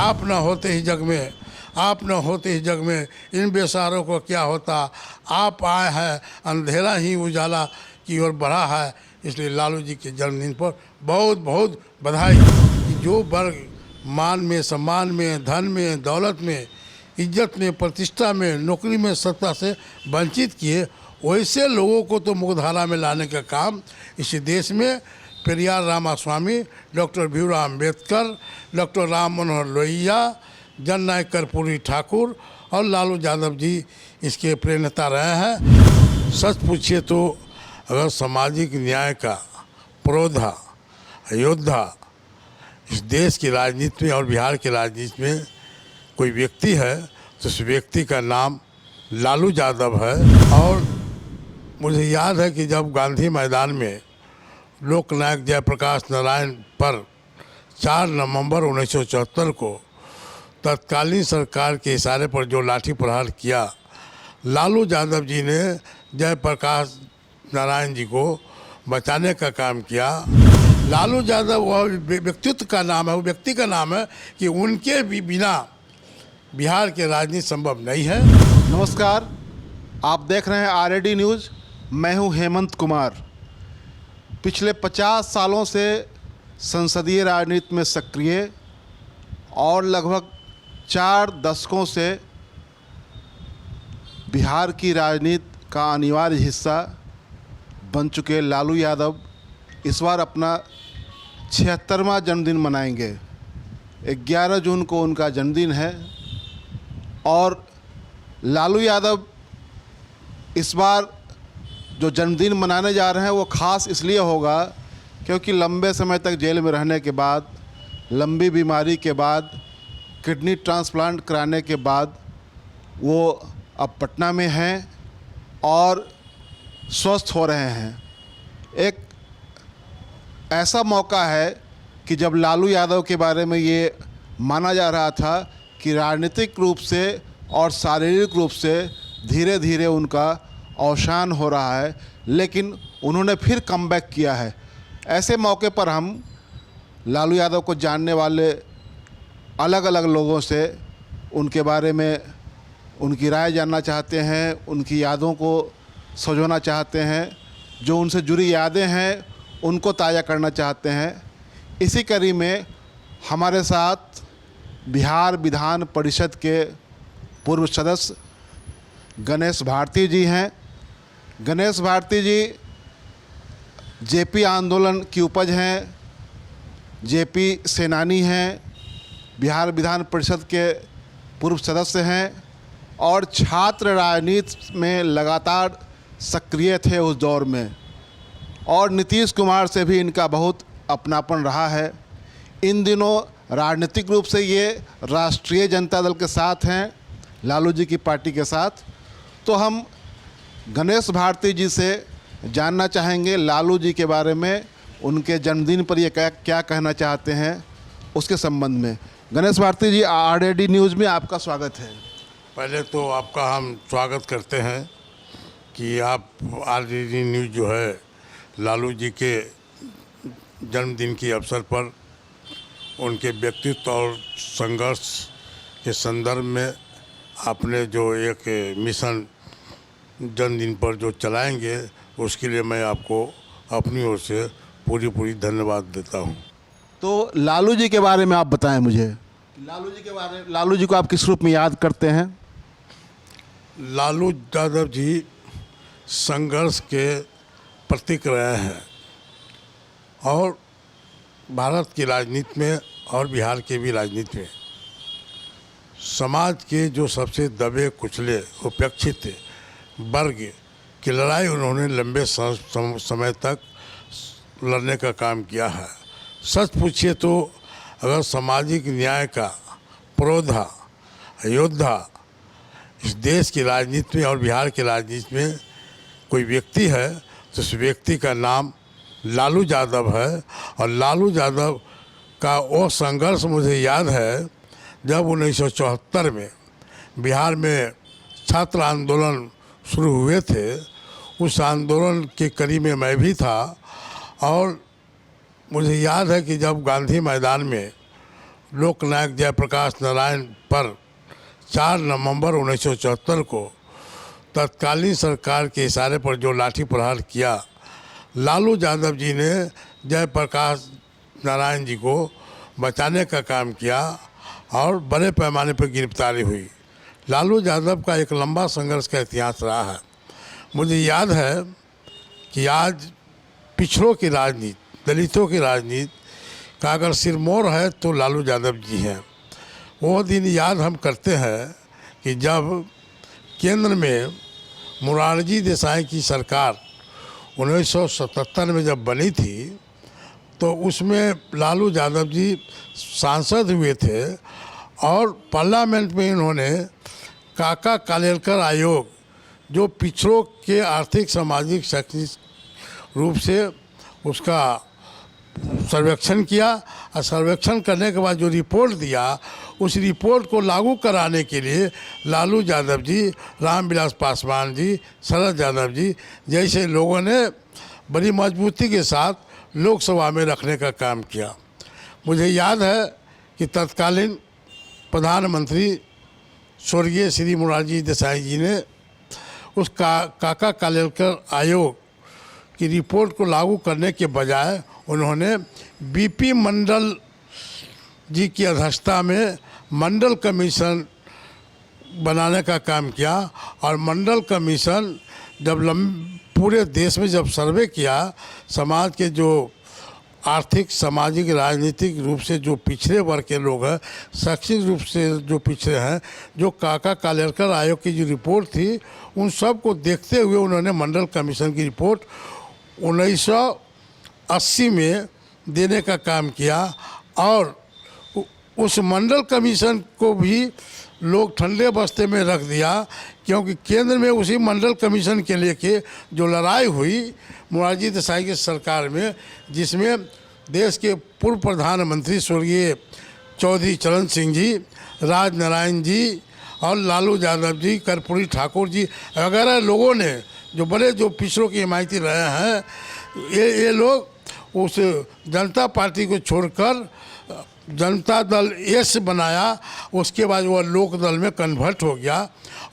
आप न होते ही जग में, आप न होते ही जग में इन बेसहारों को क्या होता। आप आए हैं, अंधेरा ही उजाला की ओर बढ़ा है। इसलिए लालू जी के जन्मदिन पर बहुत बहुत बधाई। कि जो वर्ग मान में, सम्मान में, धन में, दौलत में, इज्जत में, प्रतिष्ठा में, नौकरी में, सत्ता से वंचित किए, वैसे लोगों को तो मुख्यधारा में लाने का काम इस देश में पेरियार रामास्वामी, डॉक्टर भीमराव अम्बेडकर, डॉक्टर राम मनोहर लोहिया, जननायक कर्पूरी ठाकुर और लालू यादव जी इसके प्रेरणा रहे हैं। सच पूछिए तो अगर सामाजिक न्याय का पुरोधा, योद्धा इस देश की राजनीति में और बिहार की राजनीति में कोई व्यक्ति है तो उस व्यक्ति का नाम लालू यादव है। और मुझे याद है कि जब गांधी मैदान में लोकनायक जयप्रकाश नारायण पर 4 नवंबर 1974 को तत्कालीन सरकार के इशारे पर जो लाठी प्रहार किया, लालू यादव जी ने जयप्रकाश नारायण जी को बचाने का काम किया। लालू यादव वह व्यक्तित्व का नाम है, वो व्यक्ति का नाम है कि उनके भी बिना बिहार के राजनीति संभव नहीं है। नमस्कार, आप देख रहे हैं आरएडी न्यूज़। मैं हूं हेमंत कुमार। पिछले 50 सालों से संसदीय राजनीति में सक्रिय और लगभग 4 दशकों से बिहार की राजनीति का अनिवार्य हिस्सा बन चुके लालू यादव इस बार अपना 76वां जन्मदिन मनाएंगे। 11 जून को उनका जन्मदिन है और लालू यादव इस बार जो जन्मदिन मनाने जा रहे हैं वो ख़ास इसलिए होगा क्योंकि लंबे समय तक जेल में रहने के बाद, लंबी बीमारी के बाद, किडनी ट्रांसप्लांट कराने के बाद वो अब पटना में हैं और स्वस्थ हो रहे हैं। एक ऐसा मौका है कि जब लालू यादव के बारे में ये माना जा रहा था कि राजनीतिक रूप से और शारीरिक रूप से धीरे धीरे उनका अवसान हो रहा है, लेकिन उन्होंने फिर कमबैक किया है। ऐसे मौके पर हम लालू यादव को जानने वाले अलग अलग लोगों से उनके बारे में उनकी राय जानना चाहते हैं, उनकी यादों को सजोना चाहते हैं, जो उनसे जुड़ी यादें हैं उनको ताज़ा करना चाहते हैं। इसी कड़ी में हमारे साथ बिहार विधान परिषद के पूर्व सदस्य गणेश भारती जी हैं। गणेश भारती जी जेपी आंदोलन की उपज हैं, जेपी सेनानी हैं, बिहार विधान परिषद के पूर्व सदस्य हैं और छात्र राजनीति में लगातार सक्रिय थे उस दौर में। और नीतीश कुमार से भी इनका बहुत अपनापन रहा है। इन दिनों राजनीतिक रूप से ये राष्ट्रीय जनता दल के साथ हैं, लालू जी की पार्टी के साथ। तो हम गणेश भारती जी से जानना चाहेंगे लालू जी के बारे में, उनके जन्मदिन पर ये क्या कहना चाहते हैं उसके संबंध में। गणेश भारती जी, आरएडी न्यूज़ में आपका स्वागत है। पहले तो आपका हम स्वागत करते हैं कि आप आरएडी न्यूज़ जो है लालू जी के जन्मदिन के अवसर पर उनके व्यक्तित्व और संघर्ष के संदर्भ में आपने जो एक मिशन जन्मदिन पर जो चलाएंगे उसके लिए मैं आपको अपनी ओर से पूरी धन्यवाद देता हूं। तो लालू जी के बारे में आप बताएं मुझे। लालू जी को आप किस रूप में याद करते हैं? लालू यादव जी संघर्ष के प्रतीक रहे हैं और भारत की राजनीति में और बिहार के भी राजनीति में समाज के जो सबसे दबे कुचले उपेक्षित वर्ग की लड़ाई उन्होंने लंबे समय तक लड़ने का काम किया है। सच पूछिए तो अगर सामाजिक न्याय का पुरोधा, योद्धा इस देश की राजनीति में और बिहार की राजनीति में कोई व्यक्ति है तो उस व्यक्ति का नाम लालू यादव है। और लालू यादव का वो संघर्ष मुझे याद है जब 1974 में बिहार में छात्र आंदोलन शुरू हुए थे। उस आंदोलन के कड़ी में मैं भी था और मुझे याद है कि जब गांधी मैदान में लोकनायक जयप्रकाश नारायण पर 4 नवंबर 1974 को तत्कालीन सरकार के इशारे पर जो लाठी प्रहार किया, लालू यादव जी ने जयप्रकाश नारायण जी को बचाने का काम किया और बड़े पैमाने पर गिरफ्तारी हुई। लालू यादव का एक लंबा संघर्ष का इतिहास रहा है। मुझे याद है कि आज पिछड़ों की राजनीति, दलितों की राजनीति का अगर सिरमौर है तो लालू यादव जी हैं। वो दिन याद हम करते हैं कि जब केंद्र में मोरारजी देसाई की सरकार 1977 में जब बनी थी तो उसमें लालू यादव जी सांसद हुए थे और पार्लियामेंट में इन्होंने काका कालेलकर आयोग, जो पिछड़ों के आर्थिक, सामाजिक, शैक्षणिक रूप से उसका सर्वेक्षण किया और सर्वेक्षण करने के बाद जो रिपोर्ट दिया, उस रिपोर्ट को लागू कराने के लिए लालू यादव जी, रामविलास पासवान जी, शरद यादव जी जैसे लोगों ने बड़ी मजबूती के साथ लोकसभा में रखने का काम किया। मुझे याद है कि तत्कालीन प्रधानमंत्री स्वर्गीय श्री मोरारजी देसाई जी ने उस काका कालेलकर आयोग की रिपोर्ट को लागू करने के बजाय उन्होंने बीपी मंडल जी की अध्यक्षता में मंडल कमीशन बनाने का काम किया और मंडल कमीशन जब पूरे देश में जब सर्वे किया, समाज के जो आर्थिक, सामाजिक, राजनीतिक रूप से जो पिछड़े वर्ग के लोग हैं, शैक्षणिक रूप से जो पिछड़े हैं, जो काका कालेलकर आयोग की जो रिपोर्ट थी, उन सब को देखते हुए उन्होंने मंडल कमीशन की रिपोर्ट 1980 में देने का काम किया और उस मंडल कमीशन को भी लोग ठंडे बस्ते में रख दिया, क्योंकि केंद्र में उसी मंडल कमीशन के लेके जो लड़ाई हुई मोरारजी देसाई की सरकार में, जिसमें देश के पूर्व प्रधानमंत्री स्वर्गीय चौधरी चरण सिंह जी, राजनारायण जी और लालू यादव जी, कर्पूरी ठाकुर जी वगैरह लोगों ने, जो बड़े जो पिछड़ों की हिमायती रहे हैं, ये लोग उस जनता पार्टी को छोड़कर जनता दल एस बनाया। उसके बाद वह लोक दल में कन्वर्ट हो गया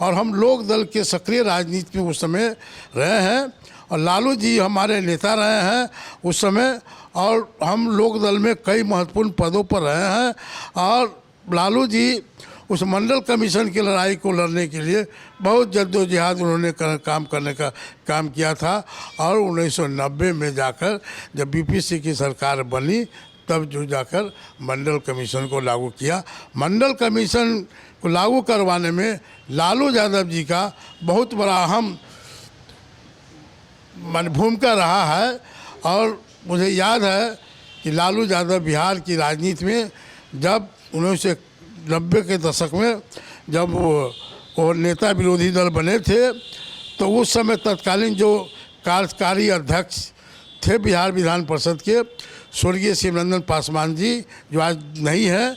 और हम लोक दल के सक्रिय राजनीति में उस समय रहे हैं और लालू जी हमारे नेता रहे हैं उस समय और हम लोक दल में कई महत्वपूर्ण पदों पर रहे हैं और लालू जी उस मंडल कमीशन की लड़ाई को लड़ने के लिए बहुत जद्दोजहद उन्होंने काम करने का काम किया था और 1990 में जाकर जब बीपीसी की सरकार बनी तब जो जाकर मंडल कमीशन को लागू किया। मंडल कमीशन को लागू करवाने में लालू यादव जी का बहुत बड़ा अहम भूमिका रहा है और मुझे याद है कि लालू यादव बिहार की राजनीति में जब 1990 के दशक में जब वो नेता विरोधी दल बने थे तो उस समय तत्कालीन जो कार्यकारी अध्यक्ष थे बिहार विधान परिषद के स्वर्गीय शिवरंजन पासवान जी, जो आज नहीं है,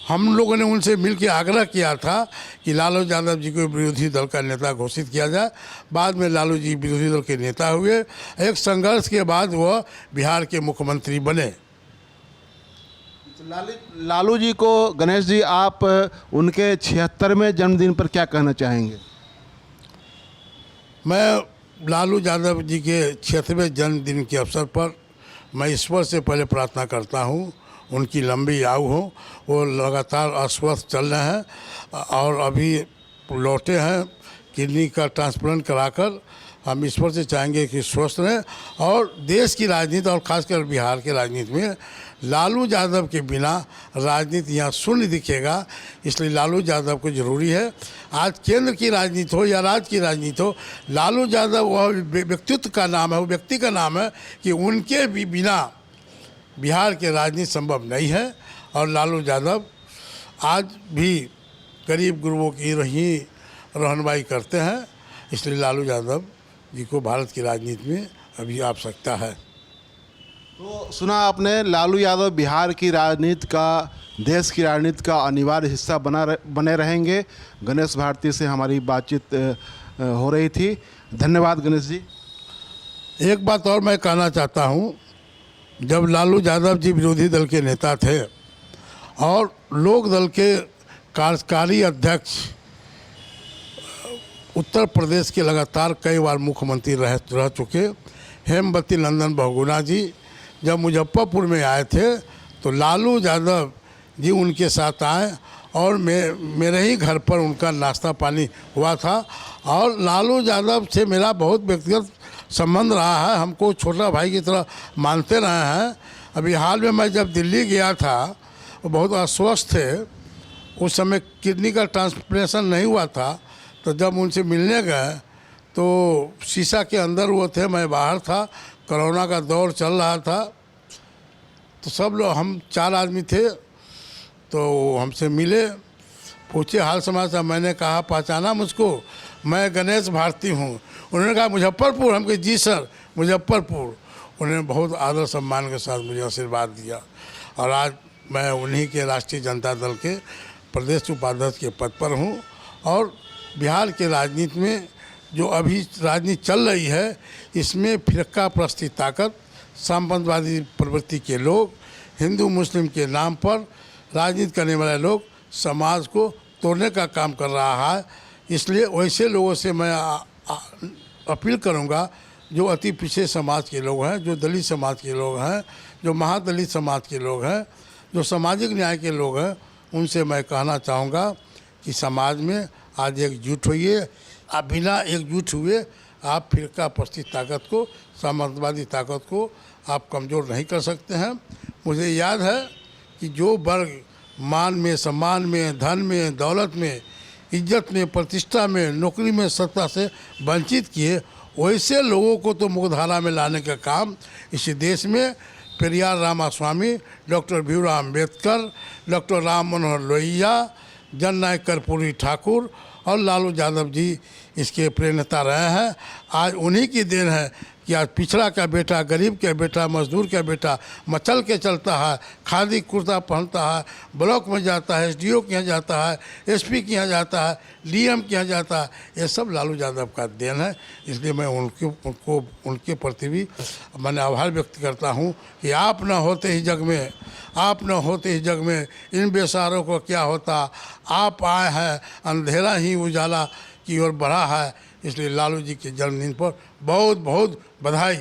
हम लोगों ने उनसे मिलकर आग्रह किया था कि लालू यादव जी को विरोधी दल का नेता घोषित किया जाए। बाद में लालू जी विरोधी दल के नेता हुए। एक संघर्ष के बाद वह बिहार के मुख्यमंत्री बने। लालू जी को गणेश जी, आप उनके 76वें जन्मदिन पर क्या कहना चाहेंगे? मैं लालू यादव जी के 76वें जन्मदिन के अवसर पर मैं ईश्वर से पहले प्रार्थना करता हूँ उनकी लंबी आयु हो। वो लगातार अस्वस्थ चल रहे हैं और अभी लौटे हैं किडनी का ट्रांसप्लांट कराकर। हम ईश्वर से चाहेंगे कि स्वस्थ रहें और देश की राजनीति और खासकर बिहार के राजनीति में लालू यादव के बिना राजनीति यहाँ शून्य दिखेगा। इसलिए लालू यादव को ज़रूरी है। आज केंद्र की राजनीति हो या राज्य की राजनीति हो, लालू यादव वह व्यक्तित्व का नाम है, वो व्यक्ति का नाम है कि उनके भी बिना बिहार के राजनीति संभव नहीं है। और लालू यादव आज भी गरीब गुरुओं की रहनुमाई करते हैं। इसलिए लालू यादव जी को भारत की राजनीति में अभी आवश्यकता है। तो सुना आपने, लालू यादव बिहार की राजनीति का, देश की राजनीति का अनिवार्य हिस्सा बने रहेंगे। गणेश भारती से हमारी बातचीत हो रही थी। धन्यवाद गणेश जी। एक बात और मैं कहना चाहता हूँ, जब लालू यादव जी विरोधी दल के नेता थे और लोक दल के कार्यकारी अध्यक्ष, उत्तर प्रदेश के लगातार कई बार मुख्यमंत्री रह चुके हेमवती नंदन बहुगुणा जी जब मुजफ्फरपुर में आए थे तो लालू यादव जी उनके साथ आए और मेरे ही घर पर उनका नाश्ता पानी हुआ था। और लालू यादव से मेरा बहुत व्यक्तिगत संबंध रहा है, हमको छोटा भाई की तरह मानते रहे हैं। अभी हाल में मैं जब दिल्ली गया था वो बहुत अस्वस्थ थे, उस समय किडनी का ट्रांसप्लांटेशन नहीं हुआ था, तो जब उनसे मिलने गए तो शीशा के अंदर वो थे, मैं बाहर था, कोरोना का दौर चल रहा था, तो सब लोग हम 4 आदमी थे, तो हमसे मिले, पूछे हाल समाचार। मैंने कहा पहचाना मुझको, मैं गणेश भारती हूँ। उन्होंने कहा मुजफ्फरपुर, हम कहे जी सर मुजफ्फरपुर। उन्होंने बहुत आदर सम्मान के साथ मुझे आशीर्वाद दिया और आज मैं उन्हीं के राष्ट्रीय जनता दल के प्रदेश उपाध्यक्ष के पद पर हूँ। और बिहार के राजनीति में जो अभी राजनीति चल रही है इसमें फिरका प्रस्ती ताकत, साम्प्रदायिकवादी प्रवृत्ति के लोग, हिंदू मुस्लिम के नाम पर राजनीति करने वाले लोग समाज को तोड़ने का काम कर रहा है। इसलिए वैसे लोगों से मैं अपील करूंगा जो अति पिछड़े समाज के लोग हैं, जो दलित समाज के लोग हैं, जो महादलित समाज के लोग हैं, जो सामाजिक न्याय के लोग हैं, उनसे मैं कहना चाहूँगा कि समाज में आज एकजुट होइए। आप बिना एकजुट हुए आप फिरका प्रस्ती ताकत को, साम्राज्यवादी ताकत को आप कमज़ोर नहीं कर सकते हैं। मुझे याद है कि जो वर्ग मान में, सम्मान में, धन में, दौलत में, इज्जत में, प्रतिष्ठा में, नौकरी में, सत्ता से वंचित किए, वैसे लोगों को तो मुख्यधारा में लाने का काम इस देश में पेरियार रामास्वामी, डॉक्टर भीमराव अम्बेडकर, डॉक्टर राम मनोहर लोहिया, जननायक कर्पूरी ठाकुर और लालू यादव जी इसके प्रेरणा रहे हैं। आज उन्हीं की देन है कि आज पिछड़ा का बेटा, गरीब का बेटा, मजदूर का बेटा मचल के चलता है, खादी कुर्ता पहनता है, ब्लॉक में जाता है, एसडीओ के यहाँ जाता है, एसपी के यहाँ जाता है, डीएम के यहाँ जाता है, ये सब लालू यादव का देन है। इसलिए मैं उनके प्रति भी मैंने आभार व्यक्त करता हूँ कि आप न होते ही जग में, आप न होते ही जग में इन बेसहारों को क्या होता। आप आए हैं, अंधेरा ही उजाला की ओर बढ़ा है। इसलिए लालू जी के जन्मदिन पर बहुत बहुत बधाई।